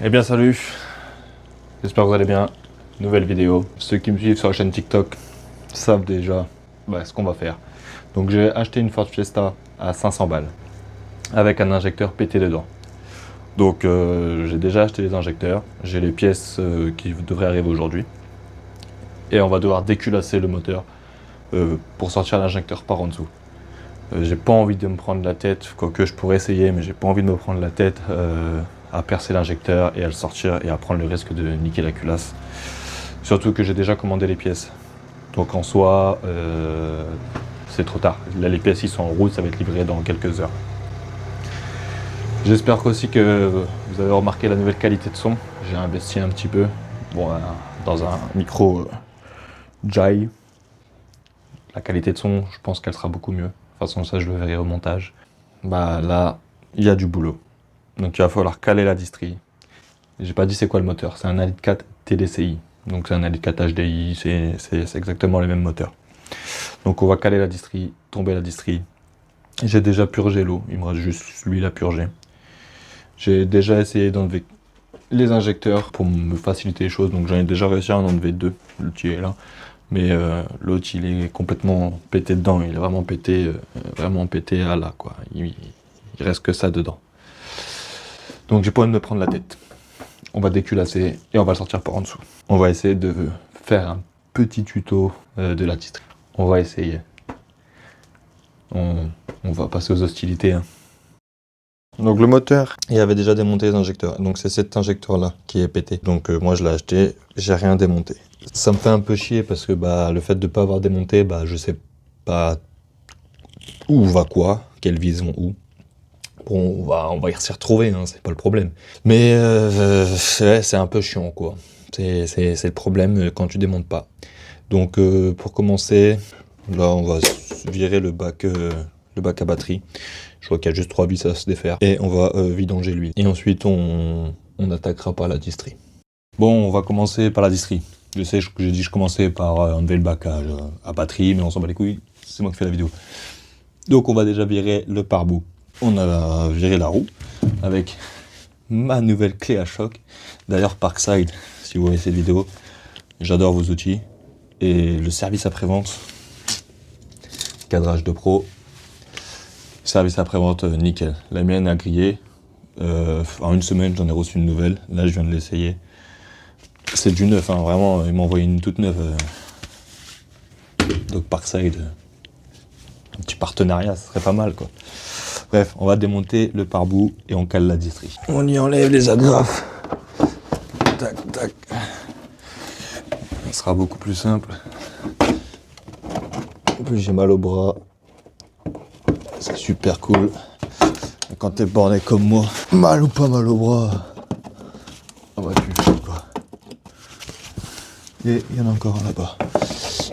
Eh bien salut, j'espère que vous allez bien. Nouvelle vidéo. Ceux qui me suivent sur la chaîne TikTok savent déjà ce qu'on va faire. Donc j'ai acheté une Ford Fiesta à 500 balles avec un injecteur pété dedans. Donc j'ai déjà acheté les injecteurs, j'ai les pièces qui devraient arriver aujourd'hui. Et on va devoir déculasser le moteur pour sortir l'injecteur par en dessous. J'ai pas envie de me prendre la tête, quoique je pourrais essayer, mais j'ai pas envie de me prendre la tête à percer l'injecteur et à le sortir et à prendre le risque de niquer la culasse. Surtout que j'ai déjà commandé les pièces. Donc en soi, c'est trop tard. Là, les pièces ils sont en route, ça va être livré dans quelques heures. J'espère aussi que vous avez remarqué la nouvelle qualité de son. J'ai investi un petit peu dans un micro Jai. La qualité de son, je pense qu'elle sera beaucoup mieux. De toute façon, ça, je le verrai au montage. Là, il y a du boulot. Donc, il va falloir caler la distrie. J'ai pas dit c'est quoi le moteur. C'est un Elite 4 TDCi. Donc, c'est un Elite 4 HDI. C'est exactement les mêmes moteurs. Donc, on va caler la distrie, tomber la distrie. J'ai déjà purgé l'eau. Il me reste juste l'huile à purger. J'ai déjà essayé d'enlever les injecteurs pour me faciliter les choses. Donc, j'en ai déjà réussi à en enlever deux. L'outil est là. Mais l'autre, il est complètement pété dedans. Il est vraiment pété à là, quoi. Il reste que ça dedans. Donc j'ai pas envie de me prendre la tête. On va déculasser et on va le sortir par en dessous. On va essayer de faire un petit tuto de la distrie. On va essayer. On va passer aux hostilités. Hein. Donc le moteur, il avait déjà démonté les injecteurs. Donc c'est cet injecteur là qui est pété. Donc moi je l'ai acheté, j'ai rien démonté. Ça me fait un peu chier parce que le fait de pas avoir démonté, je sais pas où va quoi, quelle vis vont où. Bon, on va y s'y retrouver, hein, c'est pas le problème. Mais c'est un peu chiant quoi. C'est le problème quand tu démontes pas. Donc pour commencer, là on va virer le bac à batterie. Je vois qu'il y a juste 3 vis à se défaire. Et on va vidanger l'huile. Et ensuite, on attaquera par la distrie. Bon, on va commencer par la distrie. Je sais que j'ai dit que je commençais par enlever le bac à batterie, mais on s'en bat les couilles. C'est moi qui fais la vidéo. Donc, on va déjà virer le pare-boue. On a viré la roue avec ma nouvelle clé à choc. D'ailleurs, Parkside, si vous voyez cette vidéo, j'adore vos outils. Et le service après-vente, cadrage de pro. Service après-vente, nickel. La mienne a grillé. En une semaine, j'en ai reçu une nouvelle. Là, je viens de l'essayer. C'est du neuf, hein, vraiment. Ils m'ont envoyé une toute neuve. Donc, Parkside, un petit partenariat, ce serait pas mal, quoi. Bref, on va démonter le pare-boue et on cale la distrie. On y enlève les agrafes. Tac, tac. Ça sera beaucoup plus simple. En plus, j'ai mal au bras. C'est super cool. Quand t'es borné comme moi, mal ou pas mal au bras, tu le fais quoi. Et il y en a encore un là-bas.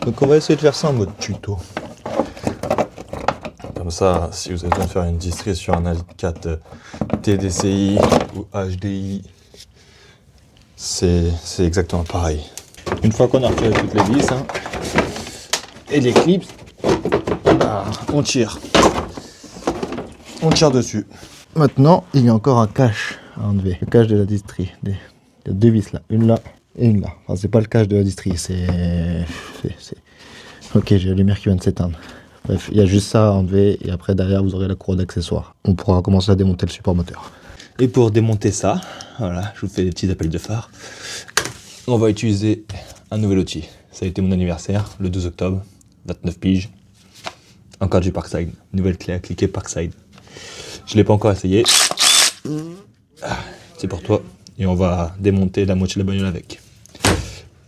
Donc on va essayer de faire ça en mode tuto. Comme ça, si vous avez besoin de faire une distrie sur un Elite 4 TDCi ou HDI, c'est exactement pareil. Une fois qu'on a retiré toutes les vis et les clips, on tire. On tire dessus. Maintenant, il y a encore un cache à enlever. Le cache de la distrie. Il y a deux vis là. Une là et une là. Enfin, c'est pas le cache de la distrie. C'est... Ok, j'ai la lumière qui vient de s'éteindre. Bref, il y a juste ça à enlever. Et après, derrière, vous aurez la cour d'accessoires. On pourra commencer à démonter le support moteur. Et pour démonter ça, voilà, je vous fais des petits appels de phare. On va utiliser un nouvel outil. Ça a été mon anniversaire, le 12 octobre. 29 piges. Encore du Parkside. Nouvelle clé à cliquer Parkside. Je ne l'ai pas encore essayé. C'est pour toi. Et on va démonter la moitié de la bagnole avec.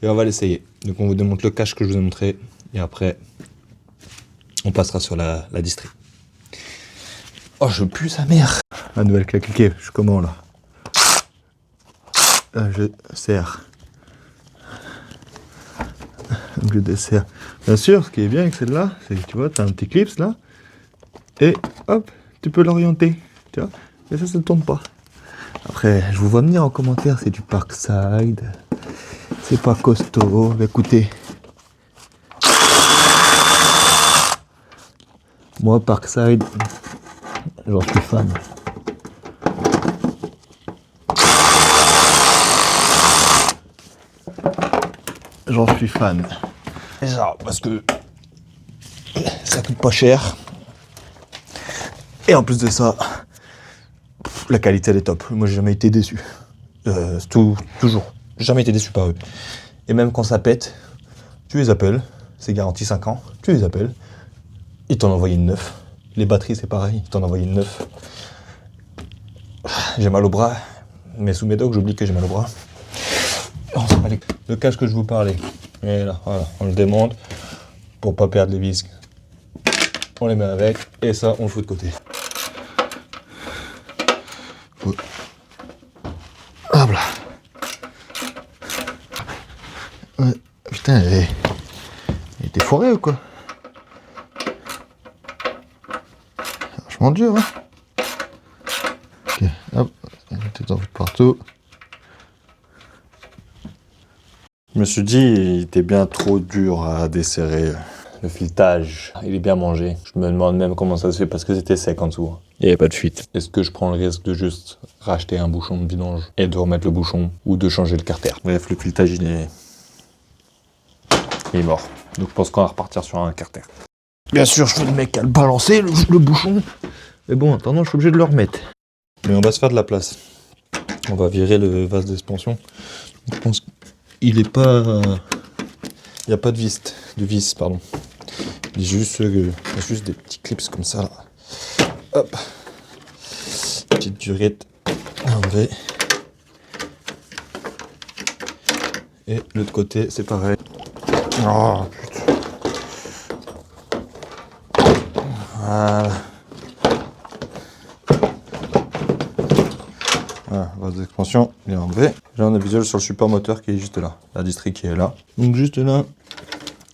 Et on va l'essayer. Donc on vous démonte le cache que je vous ai montré. Et après, on passera sur la distrie. Oh, je pue sa mère. La nouvelle clé à cliquer. Je suis comment là? Je serre. Donc je desserre. Bien sûr, ce qui est bien avec celle-là, c'est que tu vois, tu as un petit clips là. Et hop, tu peux l'orienter, tu vois, mais ça ne tourne pas. Après, je vous vois venir en commentaire, c'est du Parkside, c'est pas costaud, mais écoutez. Moi, Parkside, j'en suis fan. j'en suis fan. Et ça, parce que ça coûte pas cher. Et en plus de ça, la qualité elle est top. Moi j'ai jamais été déçu. Toujours. J'ai jamais été déçu par eux. Et même quand ça pète, tu les appelles. C'est garanti 5 ans. Tu les appelles. Ils t'en envoient une neuve. Les batteries c'est pareil. Ils t'en envoient une neuve. J'ai mal au bras. Mais sous mes doigts, j'oublie que j'ai mal au bras. Le casque que je vous parlais. Et là, voilà. On le démonte pour pas perdre les vis. On les met avec. Et ça, on le fout de côté. Hop là. Ouais, putain, il était foiré ou quoi? Vachement dur, hein. Ok, hop, tout en partout. Je me suis dit, il était bien trop dur à desserrer. Le filetage, il est bien mangé. Je me demande même comment ça se fait parce que c'était sec en dessous. Il n'y avait pas de fuite. Est-ce que je prends le risque de juste racheter un bouchon de vidange et de remettre le bouchon ou de changer le carter? Bref, le filetage, il est mort. Donc je pense qu'on va repartir sur un carter. Bien sûr, je fais le mec à le balancer, le bouchon. Mais bon, en attendant, je suis obligé de le remettre. Mais on va se faire de la place. On va virer le vase d'expansion. Je pense qu'il est pas... Il n'y a pas de vis, pardon. Il y a juste des petits clips comme ça, là. Hop. Petite durette à enlever. Et l'autre côté, c'est pareil. Oh, putain. Voilà. Voilà, vase d'expansion, il est enlevé. Là, on a visuel sur le support moteur qui est juste là. La distri qui est là. Donc, juste là,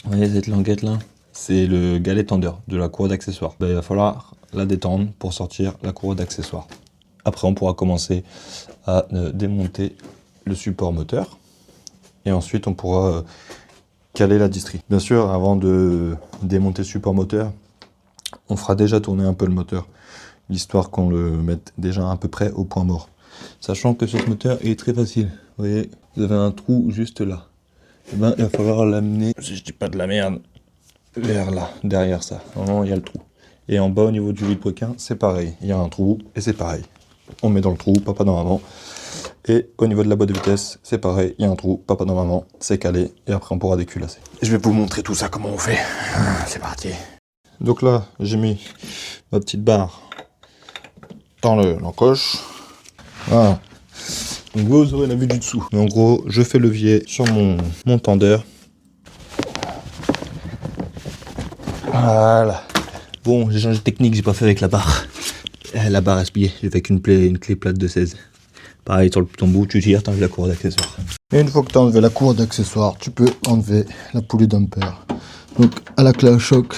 vous voyez cette languette là, c'est le galet tendeur de la courroie d'accessoires. Ben, il va falloir la détendre pour sortir la courroie d'accessoires. Après, on pourra commencer à démonter le support moteur. Et ensuite, on pourra caler la distri. Bien sûr, avant de démonter le support moteur, on fera déjà tourner un peu le moteur, l'histoire qu'on le mette déjà à peu près au point mort. Sachant que ce moteur est très facile. Vous voyez, vous avez un trou juste là. Et ben, il va falloir l'amener, si je dis pas de la merde, vers là, derrière ça. Normalement, il y a le trou. Et en bas, au niveau du vilebrequin, c'est pareil. Il y a un trou et c'est pareil. On met dans le trou, papa dans maman. Et au niveau de la boîte de vitesse, c'est pareil. Il y a un trou, papa dans maman, c'est calé. Et après, on pourra déculasser. Je vais vous montrer tout ça, comment on fait. C'est parti. Donc là, j'ai mis ma petite barre dans l'encoche. Voilà. Donc vous aurez la vue du dessous. Mais en gros, je fais levier sur mon tendeur. Voilà. Bon, j'ai changé de technique, j'ai pas fait avec la barre. La barre à plier, j'ai fait avec une clé plate de 16. Pareil, sur le bouton bout, tu tires, t'enlèves la courroie d'accessoires. Et une fois que tu as enlevé la courroie d'accessoires, tu peux enlever la poulie d'ampère. Donc à la clé à choc.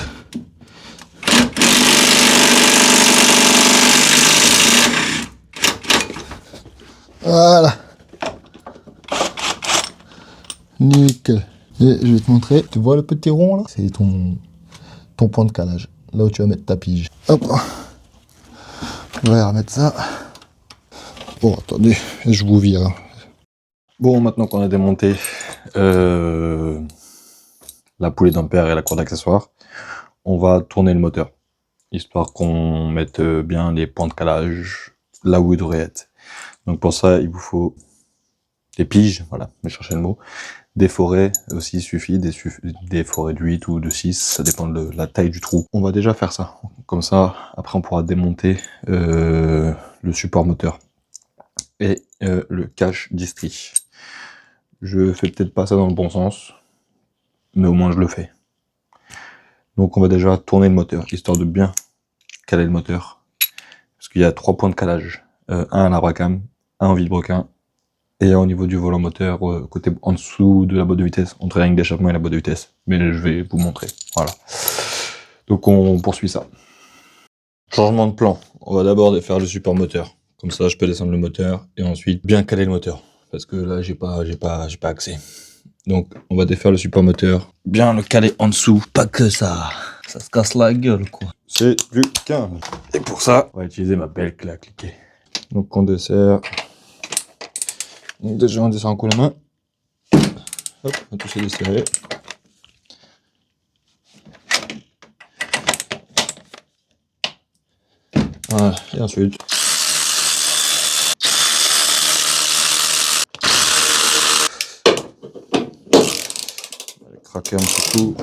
Voilà. Nickel. Et je vais te montrer. Tu vois le petit rond là? C'est ton point de calage. Là où tu vas mettre ta pige. Hop. On va remettre ça. Bon, attendez, je vous vire. Bon, maintenant qu'on a démonté la poulie d'ampère et la courroie d'accessoires, on va tourner le moteur. Histoire qu'on mette bien les points de calage là où il devrait être. Donc pour ça, il vous faut des piges, voilà, je vais chercher le mot. Des forêts aussi suffit, des forêts de 8 ou de 6, ça dépend de la taille du trou. On va déjà faire ça. Comme ça, après on pourra démonter le support moteur et le cache distri. Je fais peut-être pas ça dans le bon sens, mais au moins je le fais. Donc on va déjà tourner le moteur, histoire de bien caler le moteur. Parce qu'il y a 3 points de calage. Un à la bracam, un en vilebrequin, et au niveau du volant moteur, côté en dessous de la boîte de vitesse, entre la ligne d'échappement et la boîte de vitesse. Mais je vais vous montrer, voilà. Donc on poursuit ça. Changement de plan, on va d'abord faire le support moteur. Comme ça je peux descendre le moteur, et ensuite bien caler le moteur. Parce que là j'ai pas accès. Donc on va défaire le support moteur, bien le caler en dessous, pas que ça se casse la gueule quoi. C'est du 15. Et pour ça, on va utiliser ma belle clé à cliquer. Donc on dessert. Donc déjà on descend un coup la main. Hop, on va tous les desserrer. Voilà, et ensuite. On va craquer un petit coup.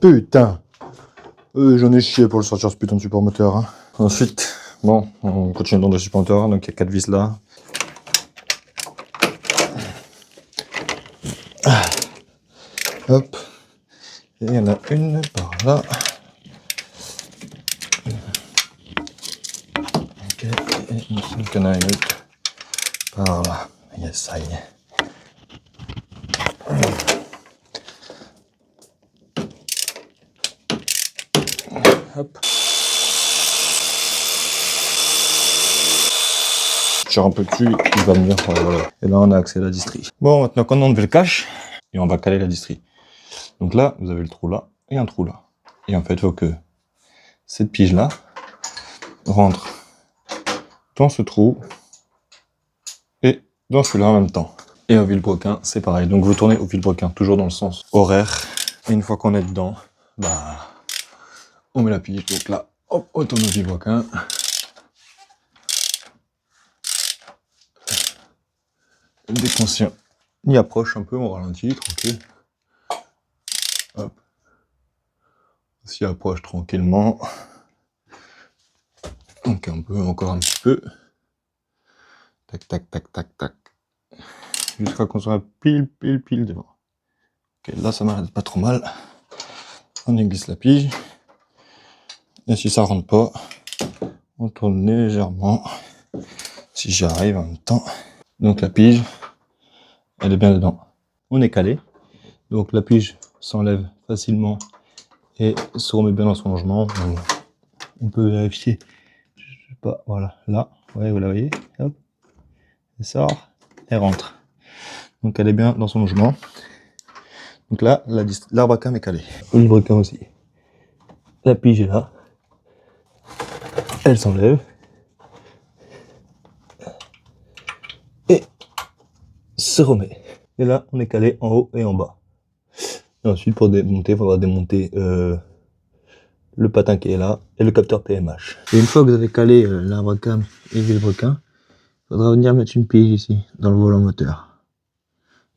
Putain, j'en ai chié pour le sortir ce putain de support moteur. Hein. Ensuite, bon, on continue dans le support moteur, donc il y a 4 vis là. Hop, et il y en a une par là. Ok, et il me semble qu'il y en a une autre par là. Yes, ça y est. Hop. Je tire un peu dessus, il va venir. Voilà. Et là, on a accès à la distrie. Bon, maintenant qu'on a enlevé le cache, et on va caler la distrie. Donc là, vous avez le trou là et un trou là. Et en fait, il faut que cette pige là rentre dans ce trou et dans celui-là en même temps. Et au vilebrequin, c'est pareil. Donc vous tournez au vilebrequin, toujours dans le sens horaire. Et une fois qu'on est dedans, bah, on met la pige. Donc là, hop, on tourne au vilebrequin. Dès qu'on s'y approche un peu, on ralentit, tranquille. Hop. On s'y approche tranquillement. Donc un peu, encore un petit peu. Tac, tac, tac, tac, tac. Jusqu'à qu'on soit pile devant. Ok, là ça m'arrête pas trop mal. On glisse la pige. Et si ça rentre pas, on tourne légèrement. Si j'y arrive en même temps. Donc la pige, elle est bien dedans. On est calé. Donc la pige s'enlève facilement et se remet bien dans son logement. On peut vérifier. Je sais pas, voilà, là. Ouais, vous la voyez. Hop. Elle sort, elle rentre. Donc elle est bien dans son logement. Donc là, l'arbre-cam est calé. Le livre-cam aussi. La pige est là. Elle s'enlève. Et se remet. Et là, on est calé en haut et en bas. Et ensuite, pour démonter, il faudra démonter le patin qui est là et le capteur PMH. Et une fois que vous avez calé l'arbre-cam et le vilebrequin, il faudra venir mettre une pige ici, dans le volant moteur.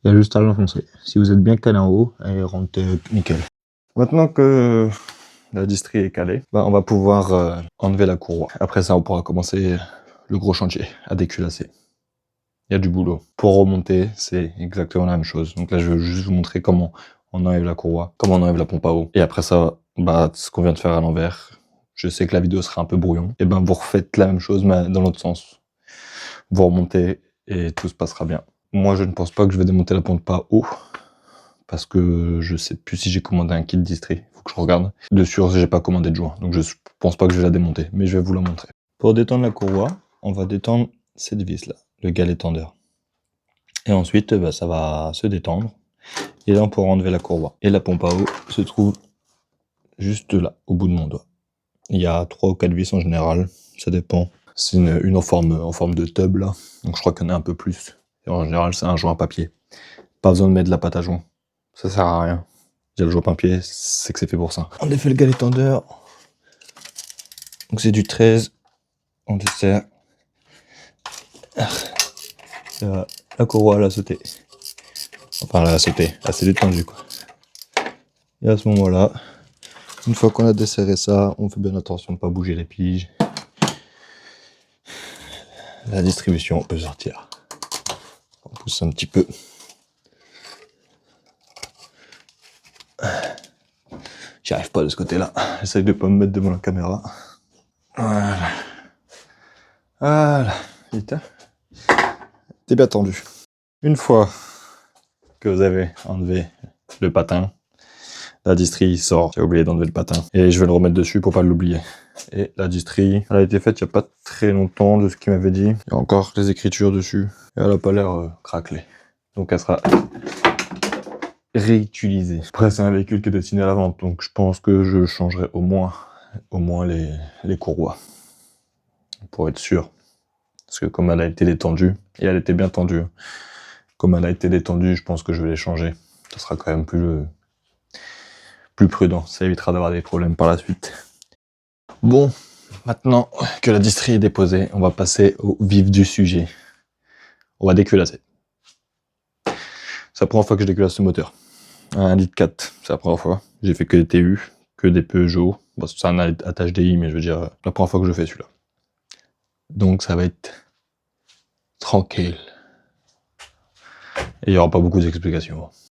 Il y a juste à l'enfoncer. Si vous êtes bien calé en haut, elle rentre nickel. Maintenant que la distrie est calée, bah on va pouvoir enlever la courroie. Après ça, on pourra commencer le gros chantier à déculasser. Il y a du boulot. Pour remonter, c'est exactement la même chose. Donc là, je vais juste vous montrer comment on enlève la courroie, comment on enlève la pompe à eau. Et après ça, bah, ce qu'on vient de faire à l'envers, je sais que la vidéo sera un peu brouillon. Et ben, vous refaites la même chose, mais dans l'autre sens. Vous remontez et tout se passera bien. Moi, je ne pense pas que je vais démonter la pompe à eau. Parce que je sais plus si j'ai commandé un kit distri. Faut que je regarde. De sûr, j'ai pas commandé de joint. Donc je pense pas que je vais la démonter. Mais je vais vous la montrer. Pour détendre la courroie, on va détendre cette vis là, le galet tendeur. Et ensuite, bah, ça va se détendre. Et là, on pourra enlever la courroie. Et la pompe à eau se trouve juste là, au bout de mon doigt. Il y a 3 ou 4 vis en général. Ça dépend. C'est une en forme de tub là. Donc je crois qu'il y en a un peu plus. Et en général, c'est un joint à papier. Pas besoin de mettre de la pâte à joint. Ça sert à rien. J'ai le joint papier, c'est que c'est fait pour ça. On défait le galet tendeur. Donc c'est du 13. On dessert. La courroie, elle a sauté. Enfin, elle a sauté. Elle s'est détendue, quoi. Et à ce moment-là, une fois qu'on a desserré ça, on fait bien attention de ne pas bouger les piges. La distribution peut sortir. On pousse un petit peu. J'y arrive pas de ce côté-là. J'essaye de pas me mettre devant la caméra. Voilà. Voilà. Vite. T'es bien tendu. Une fois que vous avez enlevé le patin, la distrie sort. J'ai oublié d'enlever le patin. Et je vais le remettre dessus pour pas l'oublier. Et la distrie, elle a été faite il n'y a pas très longtemps de ce qu'il m'avait dit. Il y a encore les écritures dessus. Et elle a pas l'air craquelée. Donc elle sera réutilisé. Après, c'est un véhicule qui est destiné à la vente, donc je pense que je changerai au moins les courroies. Pour être sûr. Parce que comme elle a été détendue, et elle était bien tendue, comme elle a été détendue, je pense que je vais les changer. Ça sera quand même plus prudent, ça évitera d'avoir des problèmes par la suite. Bon, maintenant que la distrie est déposée, on va passer au vif du sujet. On va déculasser. C'est la première fois que je déculasse ce moteur. Un 1,4 litre, c'est la première fois. J'ai fait que des TU, que des Peugeot. Bon, c'est un attache DI, mais je veux dire, la première fois que je fais celui-là. Donc ça va être tranquille. Et il n'y aura pas beaucoup d'explications.